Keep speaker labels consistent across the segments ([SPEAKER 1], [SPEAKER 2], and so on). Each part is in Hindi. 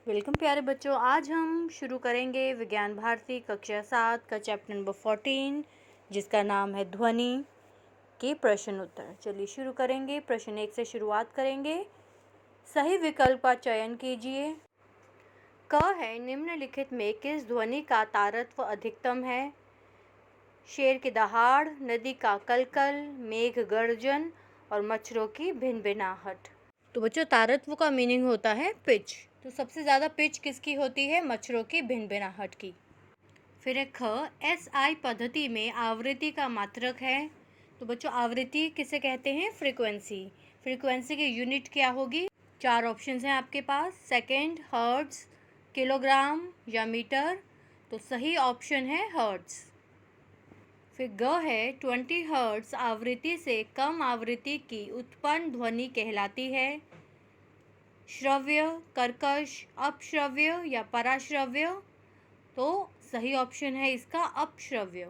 [SPEAKER 1] वेलकम प्यारे बच्चों। आज हम शुरू करेंगे विज्ञान भारती कक्षा 7 का चैप्टर नंबर 14 जिसका नाम है ध्वनि के प्रश्न उत्तर। चलिए शुरू करेंगे। प्रश्न 1 से शुरुआत करेंगे। सही विकल्प का चयन कीजिए। क है निम्नलिखित में किस ध्वनि का तारत्व अधिकतम है? शेर की दहाड़, नदी का कलकल, मेघ गर्जन और मच्छरों की भिनभिनाहट। तो बच्चों तारत्व का मीनिंग होता है पिच। तो सबसे ज़्यादा पिच किसकी होती है? मच्छरों की भिनभिनाहट की। फिर है ख, SI पद्धति में आवृत्ति का मात्रक है। तो बच्चों आवृत्ति किसे कहते हैं? फ्रीक्वेंसी। फ्रीक्वेंसी की यूनिट क्या होगी? 4 ऑप्शंस हैं आपके पास, सेकेंड, हर्ट्ज, किलोग्राम या मीटर। तो सही ऑप्शन है हर्ट्ज। फिर ग है 20 हर्ट्ज आवृत्ति से कम आवृत्ति की उत्पन्न ध्वनि कहलाती है। श्रव्य, कर्कश, अपश्रव्य या पराश्रव्य। तो सही ऑप्शन है इसका अपश्रव्य।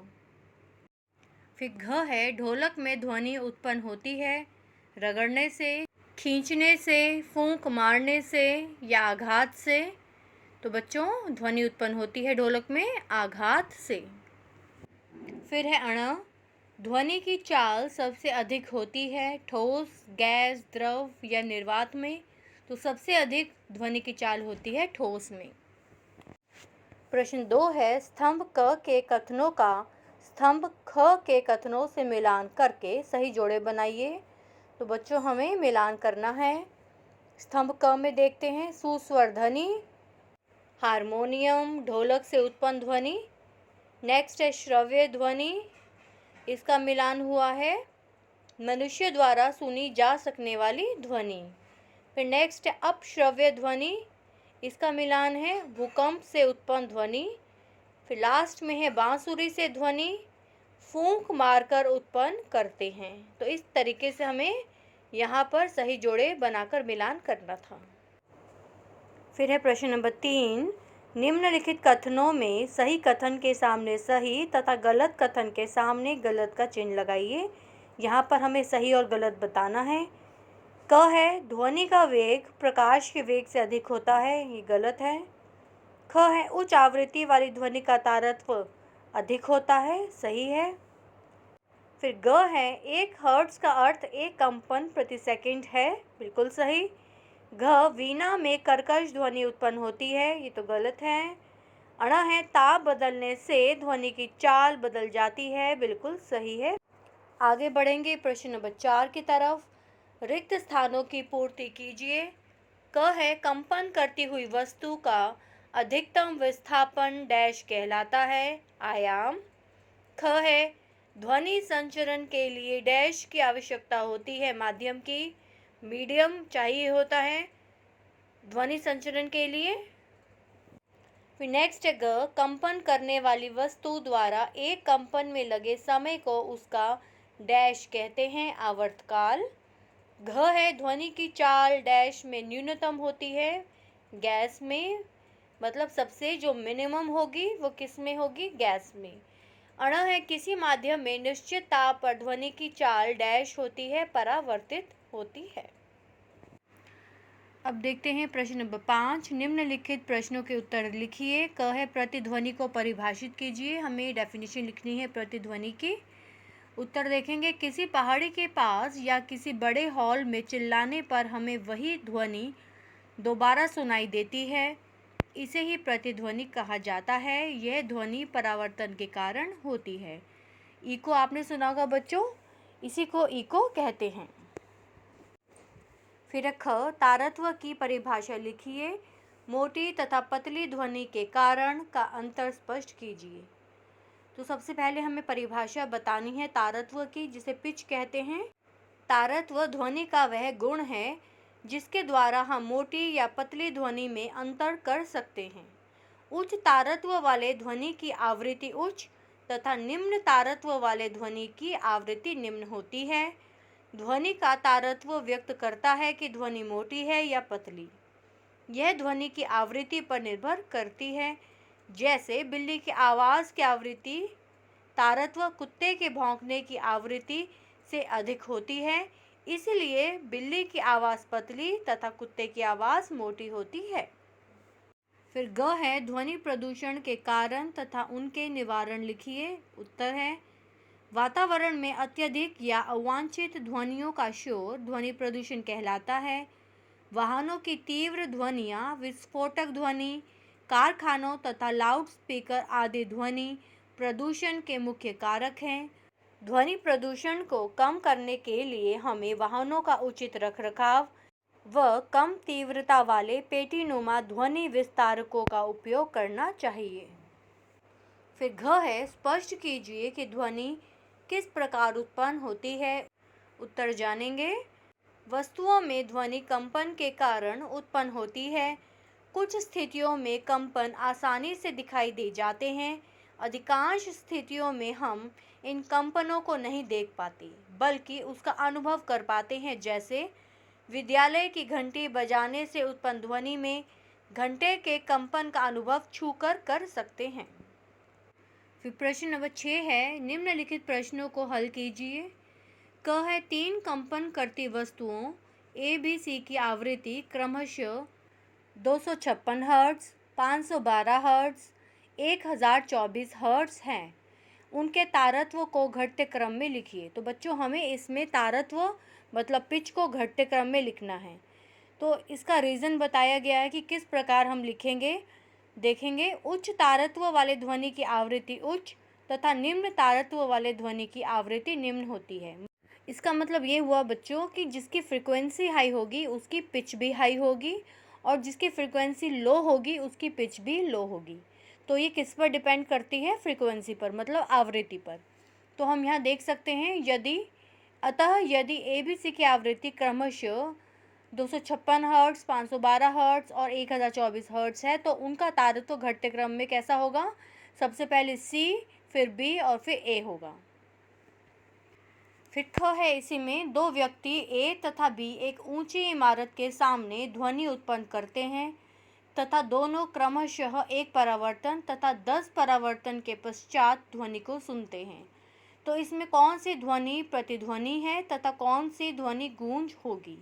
[SPEAKER 1] फिर घ है ढोलक में ध्वनि उत्पन्न होती है रगड़ने से, खींचने से, फूंक मारने से या आघात से। तो बच्चों ध्वनि उत्पन्न होती है ढोलक में आघात से। फिर है अण, ध्वनि की चाल सबसे अधिक होती है ठोस, गैस, द्रव या निर्वात में। तो सबसे अधिक ध्वनि की चाल होती है ठोस में। प्रश्न 2 है स्तंभ क के कथनों का स्तंभ ख के कथनों से मिलान करके सही जोड़े बनाइए। तो बच्चों हमें मिलान करना है। स्तंभ क में देखते हैं सुस्वर ध्वनि, हारमोनियम, ढोलक से उत्पन्न ध्वनि। नेक्स्ट है श्रव्य ध्वनि, इसका मिलान हुआ है मनुष्य द्वारा सुनी जा सकने वाली ध्वनि। फिर नेक्स्ट है अपश्रव्य ध्वनि, इसका मिलान है भूकंप से उत्पन्न ध्वनि। फिर लास्ट में है बांसुरी से ध्वनि फूंक मारकर उत्पन्न करते हैं। तो इस तरीके से हमें यहाँ पर सही जोड़े बनाकर मिलान करना था। फिर है प्रश्न नंबर 3, निम्नलिखित कथनों में सही कथन के सामने सही तथा गलत कथन के सामने गलत का चिन्ह लगाइए। यहाँ पर हमें सही और गलत बताना है। क है ध्वनि का वेग प्रकाश के वेग से अधिक होता है, ये गलत है। ख है उच्च आवृत्ति वाली ध्वनि का तारत्व अधिक होता है, सही है। फिर ग है 1 हर्ट्ज का अर्थ 1 कंपन प्रति सेकंड है, बिल्कुल सही। घ वीणा में कर्कश ध्वनि उत्पन्न होती है, ये तो गलत है। अण है ताप बदलने से ध्वनि की चाल बदल जाती है, बिल्कुल सही है। आगे बढ़ेंगे प्रश्न नंबर 4 की तरफ। रिक्त स्थानों की पूर्ति कीजिए। क है कंपन करती हुई वस्तु का अधिकतम विस्थापन डैश कहलाता है, आयाम। ख है ध्वनि संचरण के लिए डैश की आवश्यकता होती है, माध्यम की, मीडियम चाहिए होता है ध्वनि संचरण के लिए। फिर नेक्स्ट है ग कंपन करने वाली वस्तु द्वारा एक कंपन में लगे समय को उसका डैश कहते हैं, आवर्तकाल। घ है ध्वनि की चाल डैश में न्यूनतम होती है, गैस में, मतलब सबसे जो मिनिमम होगी वो किस में होगी? गैस में। अण है किसी माध्यम में निश्चित ताप पर ध्वनि की चाल डैश होती है, परावर्तित होती है। अब देखते हैं प्रश्न नंबर 5, निम्नलिखित प्रश्नों के उत्तर लिखिए। क है प्रतिध्वनि को परिभाषित कीजिए, हमें डेफिनेशन लिखनी है प्रतिध्वनि की। उत्तर देखेंगे किसी पहाड़ी के पास या किसी बड़े हॉल में चिल्लाने पर हमें वही ध्वनि दोबारा सुनाई देती है, इसे ही प्रतिध्वनि कहा जाता है। यह ध्वनि परावर्तन के कारण होती है। इको आपने सुना होगा बच्चों, इसी को इको कहते हैं। फिर ख तारत्व की परिभाषा लिखिए। मोटी तथा पतली ध्वनि के कारण का अंतर स्पष्ट कीजिए। तो सबसे पहले हमें परिभाषा बतानी है तारत्व की, जिसे पिच कहते हैं। तारत्व ध्वनि का वह गुण है जिसके द्वारा हम मोटी या पतली ध्वनि में अंतर कर सकते हैं। उच्च तारत्व वाले ध्वनि की आवृत्ति उच्च तथा निम्न तारत्व वाले ध्वनि की आवृत्ति निम्न होती है। ध्वनि का तारत्व व्यक्त करता है कि ध्वनि मोटी है या पतली। यह ध्वनि की आवृत्ति पर निर्भर करती है। जैसे बिल्ली की आवाज़ की आवृत्ति तारत्व कुत्ते के भौंकने की आवृत्ति से अधिक होती है, इसलिए बिल्ली की आवाज़ पतली तथा कुत्ते की आवाज़ मोटी होती है। फिर ग है ध्वनि प्रदूषण के कारण तथा उनके निवारण लिखिए। उत्तर है वातावरण में अत्यधिक या अवांछित ध्वनियों का शोर ध्वनि प्रदूषण कहलाता है। वाहनों की तीव्र ध्वनियाँ, विस्फोटक ध्वनि, कारखानों तथा लाउड स्पीकर आदि ध्वनि प्रदूषण के मुख्य कारक हैं। ध्वनि प्रदूषण को कम करने के लिए हमें वाहनों का उचित रखरखाव व कम तीव्रता वाले पेटीनुमा ध्वनि विस्तारकों का उपयोग करना चाहिए। फिर घ है स्पष्ट कीजिए कि ध्वनि किस प्रकार उत्पन्न होती है। उत्तर जानेंगे। वस्तुओं में ध्वनि कंपन के कारण उत्पन्न होती है। कुछ स्थितियों में कंपन आसानी से दिखाई दे जाते हैं। अधिकांश स्थितियों में हम इन कंपनों को नहीं देख पाते बल्कि उसका अनुभव कर पाते हैं, जैसे विद्यालय की घंटी बजाने से उत्पन्न ध्वनि में घंटे के कंपन का अनुभव छूकर कर सकते हैं। फिर प्रश्न नंबर 6 है निम्नलिखित प्रश्नों को हल कीजिए। क है 3 कंपन करती वस्तुओं ए बी सी की आवृत्ति क्रमशः 256 हर्ट्ज, 512 हर्ट्ज, 1024 हर्ट्ज हैं। उनके तारत्व को घटते क्रम में लिखिए। तो बच्चों हमें इसमें तारत्व मतलब पिच को घटते क्रम में लिखना है। तो इसका रीज़न बताया गया है कि किस प्रकार हम लिखेंगे, देखेंगे। उच्च तारत्व वाले ध्वनि की आवृत्ति उच्च तथा निम्न तारत्व वाले ध्वनि की आवृत्ति निम्न होती है। इसका मतलब ये हुआ बच्चों कि जिसकी फ्रीक्वेंसी हाई होगी उसकी पिच भी हाई होगी और जिसकी फ्रीक्वेंसी लो होगी उसकी पिच भी लो होगी। तो ये किस पर डिपेंड करती है? फ्रीक्वेंसी पर, मतलब आवृत्ति पर। तो हम यहाँ देख सकते हैं यदि ए बी सी की आवृत्ति क्रमशः 256 हर्ट्ज, 512 हर्ट्ज और 1024 हर्ट्ज है तो उनका तारत्व घटते क्रम में कैसा होगा? सबसे पहले सी, फिर बी और फिर ए होगा। फिर ख है इसी में 2 व्यक्ति ए तथा बी एक ऊंची इमारत के सामने ध्वनि उत्पन्न करते हैं तथा दोनों क्रमशः एक परावर्तन तथा 10 परावर्तन के पश्चात ध्वनि को सुनते हैं। तो इसमें कौन सी ध्वनि प्रतिध्वनि है तथा कौन सी ध्वनि गूंज होगी?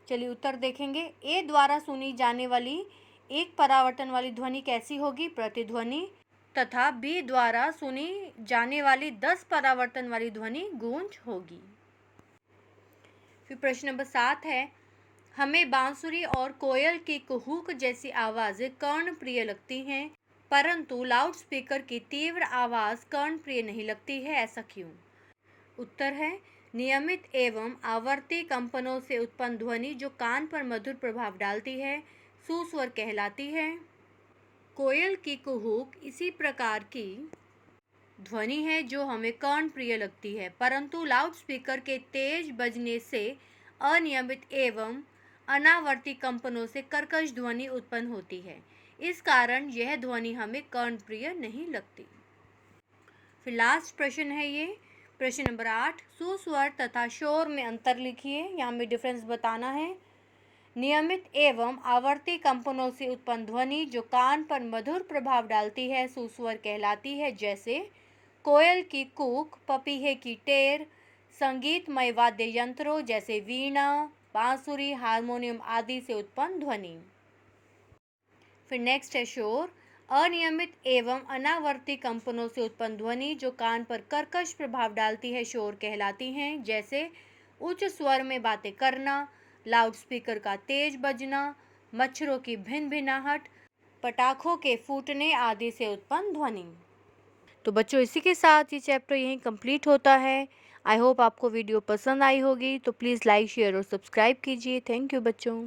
[SPEAKER 1] चलिए उत्तर देखेंगे। ए द्वारा सुनी जाने वाली एक परावर्तन वाली ध्वनि कैसी होगी? प्रतिध्वनि। तथा बी द्वारा सुनी जाने वाली 10 परावर्तन वाली ध्वनि गूंज होगी। फिर प्रश्न नंबर 7 है हमें बांसुरी और कोयल की कुहुक जैसी आवाज़ें कर्णप्रिय लगती हैं परंतु लाउडस्पीकर की तीव्र आवाज़ कर्णप्रिय नहीं लगती है, ऐसा क्यों? उत्तर है नियमित एवं आवर्ती कंपनों से उत्पन्न ध्वनि जो कान पर मधुर प्रभाव डालती है सुस्वर कहलाती है। कोयल की कुहुक इसी प्रकार की ध्वनि है जो हमें कर्णप्रिय लगती है परंतु लाउडस्पीकर के तेज बजने से अनियमित एवं अनावर्ती कंपनों से कर्कश ध्वनि उत्पन्न होती है। इस कारण यह ध्वनि हमें कर्णप्रिय नहीं लगती। फिर लास्ट प्रश्न है ये प्रश्न नंबर 8 सुस्वर तथा शोर में अंतर लिखिए। यहाँ में डिफरेंस बताना है। नियमित एवं आवर्ती कंपनों से उत्पन्न ध्वनि जो कान पर मधुर प्रभाव डालती है सुस्वर कहलाती है, जैसे कोयल की कूक, पपीहे की टेर, संगीतमय वाद्य यंत्रों जैसे वीणा, बांसुरी, हारमोनियम आदि से उत्पन्न ध्वनि। फिर नेक्स्ट है शोर। अनियमित एवं अनावर्ती कंपनों से उत्पन्न ध्वनि जो कान पर कर्कश प्रभाव डालती है शोर कहलाती हैं, जैसे उच्च स्वर में बातें करना, लाउडस्पीकर का तेज बजना, मच्छरों की भिनभिनाहट, पटाखों के फूटने आदि से उत्पन्न ध्वनि। तो बच्चों इसी के साथ ये चैप्टर यहीं कंप्लीट होता है। आई होप आपको वीडियो पसंद आई होगी। तो प्लीज़ लाइक, शेयर और सब्सक्राइब कीजिए। थैंक यू बच्चों।